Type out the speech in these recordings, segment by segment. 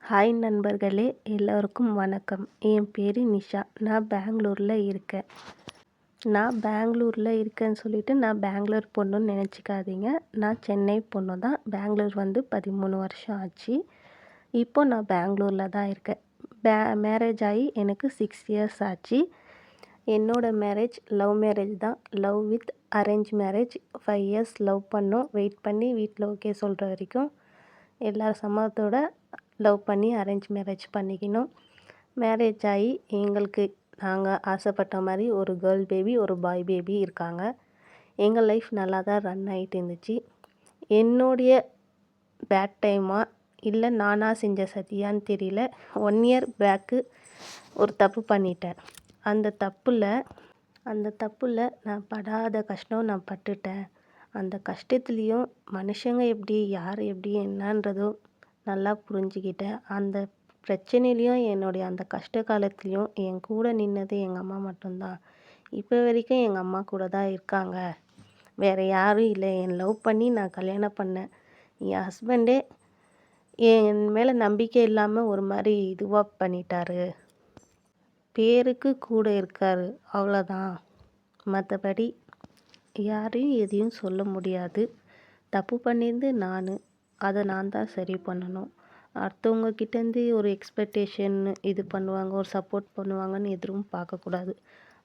Hi நண்பர்களே, எல்லோருக்கும் வணக்கம். என் பேர் நிஷா. நான் பெங்களூரில் இருக்கேன்னு சொல்லிட்டு நான் பெங்களூர் பொண்ணுன்னு நினச்சிக்காதீங்க. நான் சென்னை பொண்ணு தான். பெங்களூர் வந்து 13 வருஷம் ஆச்சு. இப்போ நான் பெங்களூரில் தான் இருக்கேன். மேரேஜ் ஆகி எனக்கு 6 இயர்ஸ் ஆச்சு. என்னோடய மேரேஜ் லவ் மேரேஜ் தான். Love with arrange marriage. 5 years love பண்ணோம். வெயிட் பண்ணி வீட்டில் ஓகே சொல்கிற வரைக்கும் எல்லா சம்மதத்தோட லவ் பண்ணி அரேஞ்ச் மேரேஜ் பண்ணிக்கினோம். மேரேஜ் ஆகி எங்களுக்கு நாங்கள் ஆசைப்பட்ட மாதிரி ஒரு கேர்ள் பேபி ஒரு பாய் பேபி இருக்காங்க. எங்கள் லைஃப் நல்லா தான் ரன் ஆகிட்டு இருந்துச்சு. என்னுடைய பேட் டைமா இல்லை நானாக செஞ்ச சதியான்னு தெரியல, 1 இயர் பேக்கு ஒரு தப்பு பண்ணிட்டேன். அந்த தப்பில் நான் படாத கஷ்டம் நான் பட்டுட்டேன். அந்த கஷ்டத்துலேயும் மனுஷங்க எப்படி யார் எப்படி என்னன்றதும் நல்லா புரிஞ்சுக்கிட்டேன். அந்த பிரச்சனையிலையும் என்னுடைய அந்த கஷ்ட காலத்துலேயும் என் கூட நின்னது எங்கள் அம்மா மட்டும்தான். இப்போ வரைக்கும் எங்கள் அம்மா கூட தான் இருக்காங்க. வேறு யாரும் இல்லை. என் லவ் பண்ணி நான் கல்யாணம் பண்ணேன். என் ஹஸ்பண்டே என் மேலே நம்பிக்கை இல்லாமல் ஒரு மாதிரி இதுவாக பண்ணிட்டாரு. பேருக்கு கூட இருக்கார், அவ்வளோதான். மற்றபடி யாரையும் எதையும் சொல்ல முடியாது. தப்பு பண்ணியிருந்து அதை நான் தான் சரி பண்ணணும். அடுத்தவங்க கிட்டேருந்து ஒரு எக்ஸ்பெக்டேஷன் இது பண்ணுவாங்க, ஒரு சப்போர்ட் பண்ணுவாங்கன்னு எதுவும் பார்க்கக்கூடாது.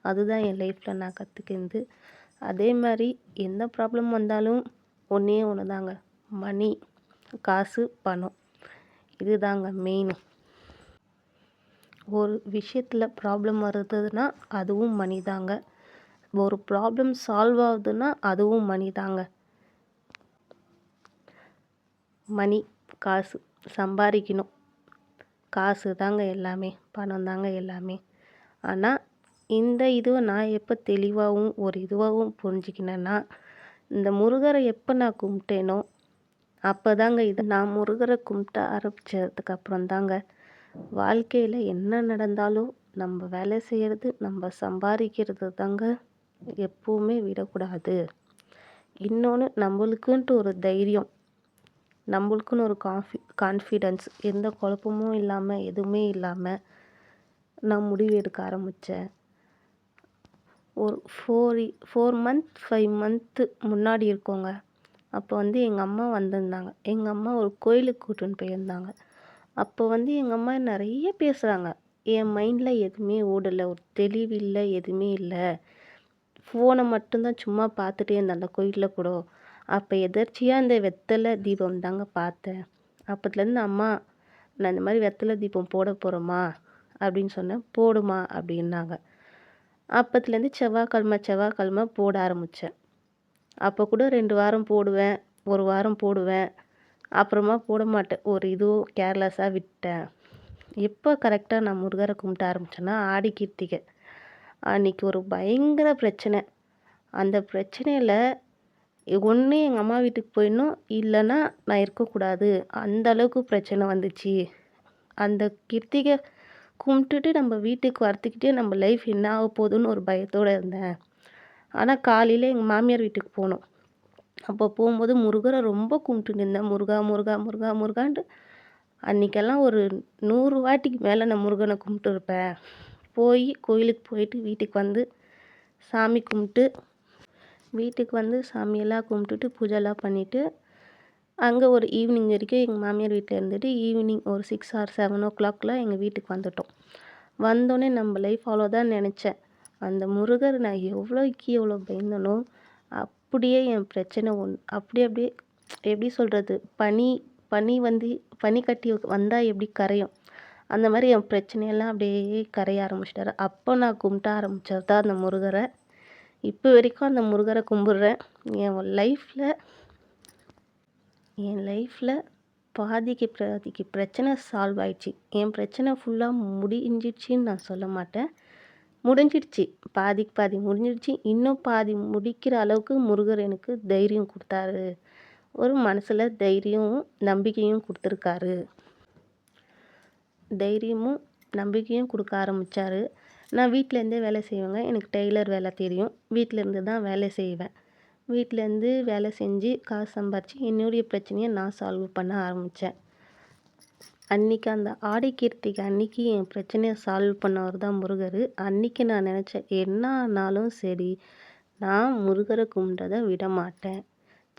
அதுதான் என் லைஃப்பில் நான் கற்றுக்கினது. அதே மாதிரி எந்த ப்ராப்ளம் வந்தாலும் ஒன்றே ஒன்று தாங்க, மணி, காசு, பணம். இது தாங்க மெயின். ஒரு விஷயத்தில் ப்ராப்ளம் வருதுன்னா அதுவும் மணி தாங்க. ஒரு ப்ராப்ளம் சால்வ் ஆகுதுன்னா அதுவும் மணி தாங்க. மணி, காசு சம்பாதிக்கணும். காசு தாங்க எல்லாமே, பணம் தாங்க எல்லாமே. ஆனால் இந்த இதுவை நான் எப்போ தெளிவாகவும் ஒரு இதுவாகவும் புரிஞ்சுக்கினேன்னா, இந்த முருகரை எப்போ நான் கும்பிட்டேனோ அப்போ தாங்க நான் முருகரை கும்பிட்ட ஆரம்பித்ததுக்கு அப்புறம் தாங்க வாழ்க்கையில் என்ன நடந்தாலும் நம்ம வேலை செய்கிறது, நம்ம சம்பாதிக்கிறது தாங்க எப்பவுமே விடக்கூடாது. இன்னொன்று, நம்மளுக்குன்ட்டு ஒரு தைரியம், நம்மளுக்குன்னு ஒரு கான்ஃபிடென்ஸ், எந்த குழப்பமும் இல்லாமல் எதுவுமே இல்லாமல் நான் முடிவு எடுக்க ஆரம்பித்தேன். ஒரு 4 மந்த் 5 மந்த்து முன்னாடி இருக்கோங்க. அப்போ வந்து எங்கள் அம்மா வந்திருந்தாங்க. எங்கள் அம்மா ஒரு கோயிலுக்கு கூட்டின்னு போயிருந்தாங்க. அப்போ வந்து எங்கள் அம்மா நிறைய பேசுகிறாங்க. என் மைண்டில் எதுவுமே ஓடலை, ஒரு தெளிவு இல்லை, எதுவுமே இல்லை. ஃபோனை மட்டும்தான் சும்மா பார்த்துட்டே இருந்தேன் அந்த கோயிலில் கூட. அப்போ எதர்ச்சியாக இந்த வெத்தலை தீபம் தாங்க பார்த்தேன். அப்போத்துலேருந்து அம்மா, நான் இந்த மாதிரி வெத்தலை தீபம் போட போகிறோம்மா அப்படின்னு சொன்னேன். போடுமா அப்படின்னாங்க. அப்போத்துலேருந்து செவ்வாய்க்கிழமை போட ஆரம்பித்தேன். அப்போ கூட 2 வாரம் போடுவேன், 1 வாரம் போடுவேன், அப்புறமா போட மாட்டேன். ஒரு இதுவும் கேர்லெஸ்ஸாக விட்டேன். எப்போ கரெக்டாக நான் முருகரை கும்பிட்ட ஆரம்பித்தேன்னா ஆடி கிருத்திகை அன்றைக்கி ஒரு பயங்கர பிரச்சனை. அந்த பிரச்சனையில் ஒன்று எங்கள் அம்மா வீட்டுக்கு போயிடணும், இல்லைன்னா நான் இருக்கக்கூடாது. அந்த அளவுக்கு பிரச்சனை வந்துச்சு. அந்த கிருத்திகை கும்பிட்டுட்டு நம்ம வீட்டுக்கு வரத்துக்கிட்டே நம்ம லைஃப் என்ன ஆக போகுதுன்னு ஒரு பயத்தோடு இருந்தேன். ஆனால் காலையில் எங்கள் மாமியார் வீட்டுக்கு போனோம். அப்போ போகும்போது முருகரை ரொம்ப கும்பிட்டுட்டு இருந்தேன். முருகா முருகா முருகா முருகான்ட்டு அன்றைக்கெல்லாம் ஒரு 100 வாட்டிக்கு மேலே நான் முருகனை கும்பிட்டு இருப்பேன். கோயிலுக்கு போயிட்டு வீட்டுக்கு வந்து சாமி கும்பிட்டு சாமியெல்லாம் கும்பிட்டுட்டு பூஜைலாம் பண்ணிவிட்டு அங்கே ஒரு ஈவினிங் வரைக்கும் எங்கள் மாமியார் வீட்டில் இருந்துட்டு ஈவினிங் ஒரு 6 or 7 o'clock எங்கள் வீட்டுக்கு வந்துட்டோம். வந்தோடனே நம்ம லைஃப் அவ்வளோதான் நினச்சேன். அந்த முருகர் நான் எவ்வளோ பயந்தனோ அப்படியே என் பிரச்சனை அப்படியே எப்படி சொல்கிறது, பனி கட்டி வந்தால் எப்படி கரையும் அந்த மாதிரி என் பிரச்சனையெல்லாம் அப்படியே கரைய ஆரம்பிச்சிட்டாரு. அப்போ நான் கும்பிட்ட ஆரம்பித்தது தான் அந்த முருகரை. இப்போ வரைக்கும் அந்த முருகரை கும்பிட்றேன். என் லைஃப்பில் பாதிக்கு பிரச்சனை சால்வ் ஆயிடுச்சு. என் பிரச்சனை ஃபுல்லாக முடிஞ்சிடுச்சின்னு நான் சொல்ல மாட்டேன். முடிஞ்சிடுச்சு, பாதிக்கு பாதி முடிஞ்சிடுச்சு. இன்னும் பாதி முடிக்கிற அளவுக்கு முருகர் எனக்கு தைரியம் கொடுத்தாரு. ஒரு மனசில் தைரியமும் நம்பிக்கையும் கொடுத்துருக்காரு. தைரியமும் நம்பிக்கையும் கொடுக்க ஆரம்பித்தார். நான் வீட்டிலேருந்தே வேலை செய்வேங்க. எனக்கு டெய்லர் வேலை தெரியும். வீட்டிலேருந்து தான் வேலை செய்வேன். வீட்டிலேருந்து வேலை செஞ்சு காசு சம்பாரித்து என்னுடைய பிரச்சனையை நான் சால்வ் பண்ண ஆரம்பித்தேன். அன்னைக்கு அந்த ஆடி கிருத்திகை அன்னைக்கு என் பிரச்சனையை சால்வ் பண்ணவர் தான் முருகர். அன்னைக்கு நான் நினச்சேன், என்ன ஆனாலும் சரி நான் முருகரை கும்பிட்டத விட மாட்டேன்.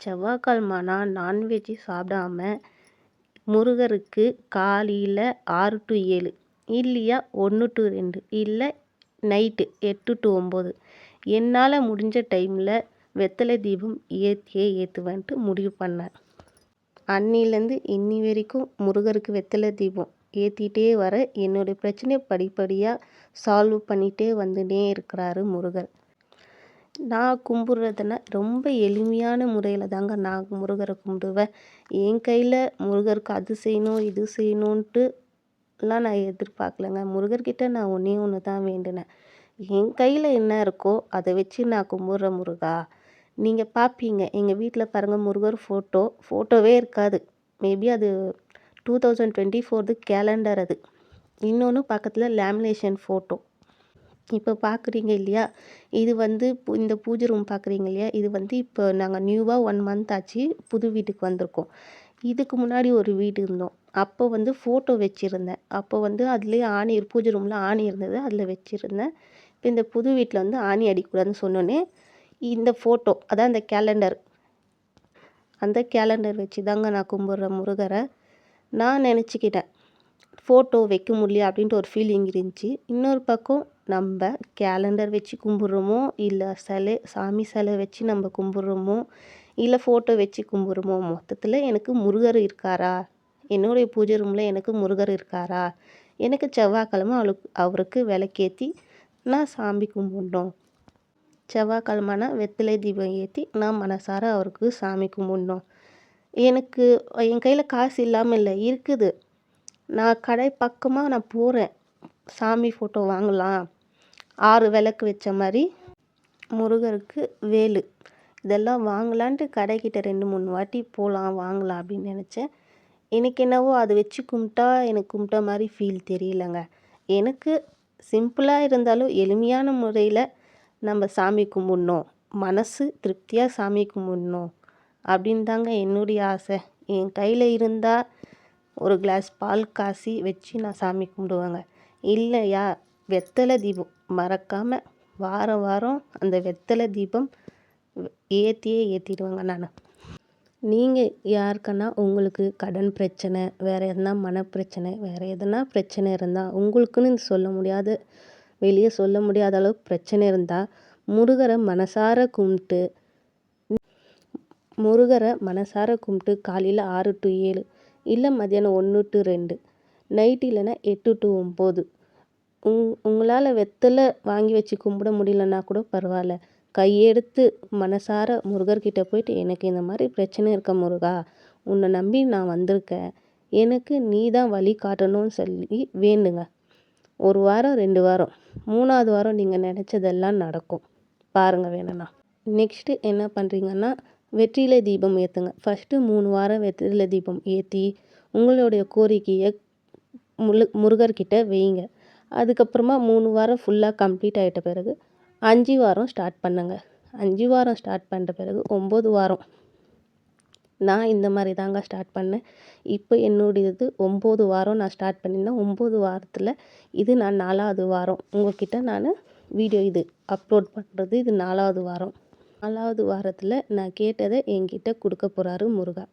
செவ்வாய்க்கிழமை நான் நான்வெஜ்ஜு சாப்பிடாம முருகருக்கு காலையில் 6 to 7 இல்லையா 1 to 2 இல்லை நைட்டு 8 to 9 என்னால் முடிஞ்ச டைமில் வெத்தலை தீபம் ஏற்றுவேன்ட்டு முடிவு பண்ணேன். அன்னிலேருந்து இன்னி வரைக்கும் முருகருக்கு வெத்தலை தீபம் ஏற்றிட்டே வர என்னுடைய பிரச்சனையை படிப்படியாக சால்வ் பண்ணிகிட்டே வந்துட்டே இருக்கிறாரு முருகர். நான் கும்பிட்றதுன்னா ரொம்ப எளிமையான முறையில் தாங்க நான் முருகரை கும்பிடுவேன். என் கையில் முருகருக்கு அது செய்யணும் இது செய்யணுன்ட்டுலாம் நான் எதிர்பார்க்கலங்க. முருகர்கிட்ட நான் ஒன்றே ஒன்று தான் வேண்டினேன். என் கையில் என்ன இருக்கோ அதை வச்சு நான் கும்பிட்றேன் முருகா. நீங்கள் பார்ப்பீங்க எங்கள் வீட்டில் பாருங்கள் முருகர் ஃபோட்டோவே இருக்காது. மேபி அது 2024 கேலண்டர் அது. இன்னொன்று பக்கத்தில் லேமினேஷன் ஃபோட்டோ. இப்போ பார்க்குறீங்க இல்லையா, இது இந்த பூஜை ரூம் பார்க்குறீங்க இல்லையா, இது இப்போ நாங்கள் நியூவாக 1 month ஆச்சு புது வீட்டுக்கு வந்திருக்கோம். இதுக்கு முன்னாடி ஒரு வீடு இருந்தோம். அப்போ ஃபோட்டோ வச்சுருந்தேன். அப்போ அதுலேயே ஆணி பூஜை ரூமில் ஆணி இருந்தது, அதில் வச்சுருந்தேன். இப்போ இந்த புது வீட்டில் ஆணி அடிக்கூடாதுன்னு சொன்னோன்னே இந்த ஃபோட்டோ அதான் அந்த கேலண்டர், அந்த கேலண்டர் வச்சு தாங்க நான் கும்பிட்றேன் முருகரை. நான் நினச்சிக்கிட்டேன் ஃபோட்டோ வைக்க முடியல அப்படின்ட்டு ஒரு ஃபீலிங் இருந்துச்சு. இன்னொரு பக்கம் நம்ம கேலண்டர் வச்சு கும்பிட்றோமோ இல்லை சாமி சிலை வச்சு நம்ம கும்பிட்றோமோ இல்லை ஃபோட்டோ வச்சு கும்பிட்றோமோ, மொத்தத்தில் எனக்கு முருகர் இருக்காரா, என்னுடைய பூஜை ரூமில் எனக்கு முருகர் இருக்காரா, எனக்கு செவ்வாய்க்கிழமை அவருக்கு விளக்கேற்றி நான் சாமி கும்பிடணும். செவ்வாய்க்கிழமைனா வெத்தலை தீபம் ஏற்றி நான் மனசார அவருக்கு சாமி கும்பிடணும். எனக்கு என் கையில் காசு இல்லாமல் இல்லை, இருக்குது. நான் கடை பக்கமாக நான் போகிறேன், சாமி ஃபோட்டோ வாங்கலாம், 6 விளக்கு வச்ச மாதிரி முருகருக்கு வேலு இதெல்லாம் வாங்கலான்ட்டு கடைக்கிட்ட 2-3 வாட்டி போகலாம் வாங்கலாம் அப்படின்னு நினச்சேன். எனக்கு என்னவோ அதை வச்சு கும்பிட்டா எனக்கு கும்பிட்ட மாதிரி ஃபீல் தெரியலங்க. எனக்கு சிம்பிளாக இருந்தாலும் எளிமையான முறையில் நம்ம சாமி கும்பிடணும், மனசு திருப்தியாக சாமி கும்பிடணும் அப்படின்னு தாங்க என்னுடைய ஆசை. என் கையில் இருந்தால் ஒரு கிளாஸ் பால் காசி வச்சு நான் சாமி கும்பிடுவேங்க. இல்லையா வெத்தலை தீபம் மறக்காமல் வாரம் வாரம் அந்த வெத்தலை தீபம் ஏற்றிடுவேங்க நான். நீங்கள் யாருக்குன்னா உங்களுக்கு கடன் பிரச்சனை, வேறு எதனா மனப்பிரச்சனை, வேறு எதனா பிரச்சனை இருந்தால், உங்களுக்குன்னு சொல்ல முடியாத வெளியே சொல்ல முடியாத அளவுக்கு பிரச்சனை இருந்தால் முருகரை மனசார கும்பிட்டு காலையில் 6 to 7 இல்லை மதியானம் 1 to 2 நைட்டு இல்லைன்னா 8 to 9 உங்களால் வெத்தலை வாங்கி வச்சு கும்பிட முடியலன்னா கூட பரவாயில்ல, கையெடுத்து மனசார முருகர்கிட்ட போயிட்டு எனக்கு இந்த மாதிரி பிரச்சனை இருக்க முருகா, உன்னை நம்பி நான் வந்திருக்கேன், எனக்கு நீ தான் வழி காட்டணும்னு சொல்லி வேண்டுங்க. 1 வாரம் 2 வாரம் 3ஆவது வாரம் நீங்கள் நினச்சதெல்லாம் நடக்கும். பாருங்கள் வேணும்னா. நெக்ஸ்ட்டு என்ன பண்ணுறீங்கன்னா வெற்றிலை தீபம் ஏற்றுங்க. ஃபஸ்ட்டு 3 வாரம் வெற்றிலை தீபம் ஏற்றி உங்களுடைய கோரிக்கையை முருகர்கிட்ட வைங்க. அதுக்கப்புறமா 3 வாரம் ஃபுல்லாக கம்ப்ளீட் ஆகிட்ட பிறகு 5 வாரம் ஸ்டார்ட் பண்ணுங்க. 5 வாரம் ஸ்டார்ட் பண்ணுற பிறகு 9 வாரம் நான் இந்த மாதிரி தாங்க ஸ்டார்ட் பண்ணேன். இப்போ என்னுடையது 9 வாரம் நான் ஸ்டார்ட் பண்ணியிருந்தேன். 9 வாரத்தில் இது நான் 4ஆவது வாரம் உங்கள்கிட்ட நான் வீடியோ இது அப்லோட் பண்ணுறது. இது 4ஆவது வாரம். 4ஆவது வாரத்தில் நான் கேட்டதை என்கிட்ட கொடுக்க போகிறாரு முருகா.